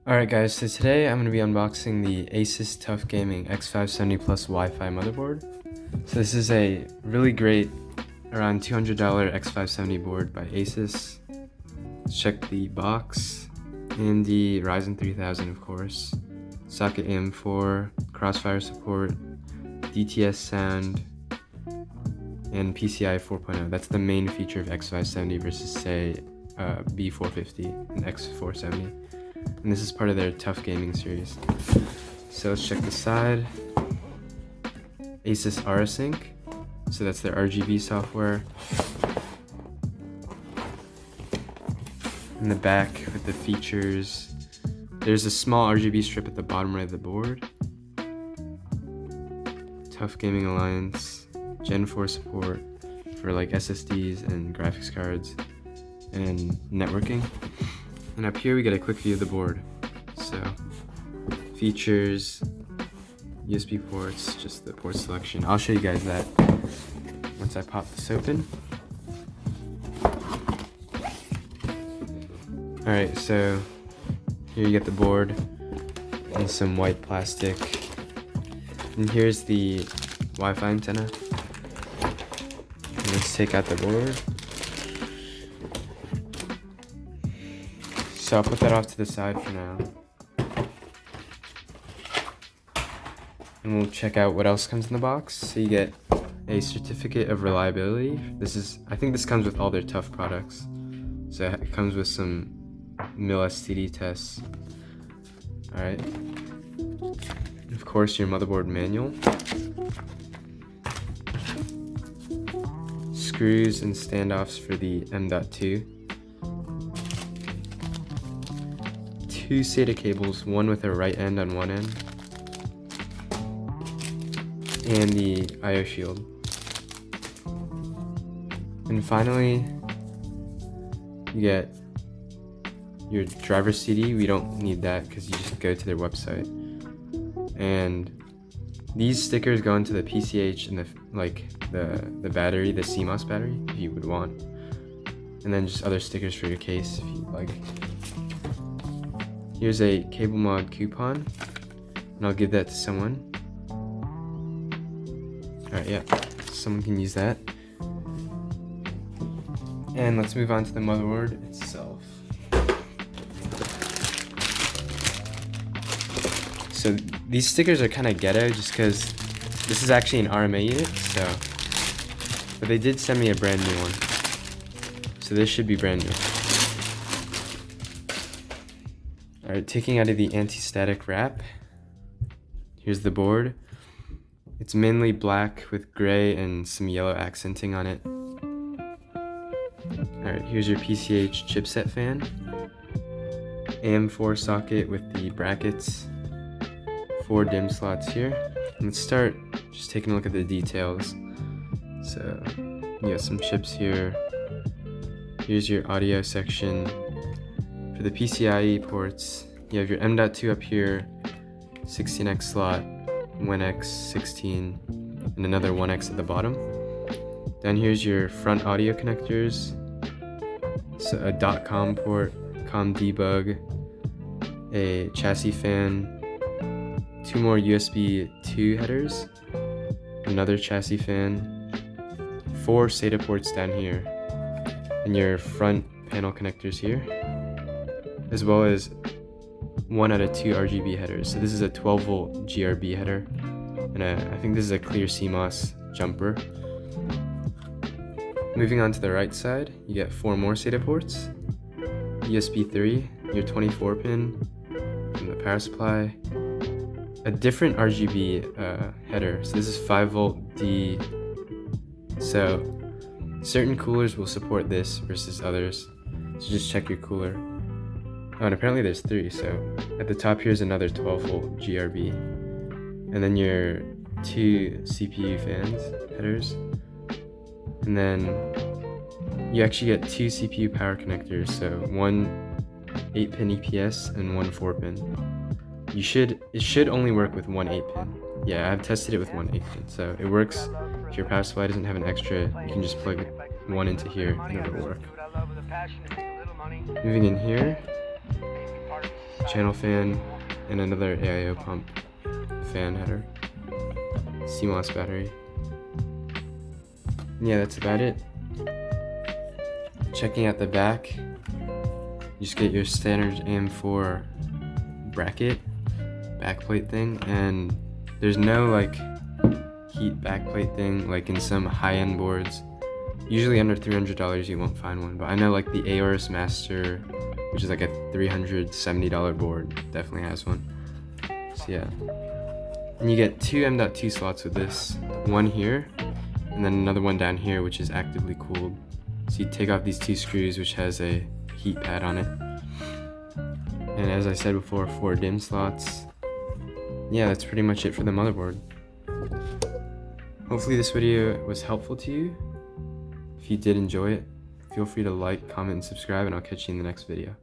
Alright guys, so today I'm going to be unboxing the Asus TUF Gaming X570 Plus Wi-Fi motherboard. So this is a really great around $200 X570 board by Asus. Let's check the box. AMD Ryzen 3000 of course, socket AM4, crossfire support, DTS sound, and PCI 4.0. That's the main feature of X570 versus say B450 and X470. And this is part of their TUF Gaming series. So let's check the side. Asus RSync, so that's their RGB software. In the back with the features, there's a small RGB strip at the bottom right of the board. TUF Gaming Alliance, Gen 4 support for like SSDs and graphics cards and networking. And up here we get a quick view of the board. So features, USB ports, just the port selection. I'll show you guys that once I pop this open. Alright, so here you get the board and some white plastic. And here's the Wi-Fi antenna. And let's take out the board. So I'll put that off to the side for now. And we'll check out what else comes in the box. So you get a certificate of reliability. I think this comes with all their TUF products. So it comes with some mil STD tests. Alright. Of course, your motherboard manual. Screws and standoffs for the M.2. 2 SATA cables, one with a right end on one end, and the I/O shield. And finally, you get your driver CD. We don't need that because you just go to their website. And these stickers go into the PCH and the battery, the CMOS battery, if you would want. And then just other stickers for your case if you'd like. Here's a cable mod coupon, and I'll give that to someone. Alright, yeah, someone can use that. And let's move on to the motherboard itself. So these stickers are kind of ghetto just because this is actually an RMA unit, but they did send me a brand new one. So this should be brand new. Alright, taking out of the anti-static wrap, here's the board. It's mainly black with gray and some yellow accenting on it. Alright, here's your PCH chipset fan. AM4 socket with the brackets. 4 DIMM slots here. Let's start just taking a look at the details. So, you got some chips here. Here's your audio section. For the PCIe ports, you have your M.2 up here, 16x slot, 1x, 16, and another 1x at the bottom. Down here's your front audio connectors, so a .com port, COM debug, a chassis fan, 2 more USB 2 headers, another chassis fan, 4 SATA ports down here, and your front panel connectors here, as well as 1 out of 2 RGB headers. So this is a 12 volt GRB header, and I think this is a clear CMOS jumper. Moving on to the right side, you get 4 more SATA ports, USB 3, your 24 pin, and the power supply, a different RGB header. So this is 5 volt D. So certain coolers will support this versus others. So just check your cooler. Oh, and apparently there's 3, so at the top here's another 12 volt GRB. And then your 2 CPU fans, headers. And then you actually get 2 CPU power connectors, so 1 8-pin EPS and 1 4-pin. It should only work with 1 8-pin. Yeah, I've tested it with 1 8-pin, so it works. If your power supply doesn't have an extra, you can just plug one into here and it'll work. Moving in here, channel fan, and another AIO pump fan header. CMOS battery. Yeah, that's about it. Checking out the back, you just get your standard AM4 bracket backplate thing, and there's no like heat backplate thing like in some high-end boards. Usually under $300 you won't find one, but I know like the Aorus Master, which is like a $370 board, definitely has one. So yeah, and you get two M.2 slots with this, one here and then another one down here which is actively cooled. So you take off these two screws, which has a heat pad on it, and as I said before, 4 DIMM slots. Yeah, that's pretty much it for the motherboard. Hopefully this video was helpful to you. If you did enjoy it, feel free to like, comment, and subscribe, and I'll catch you in the next video.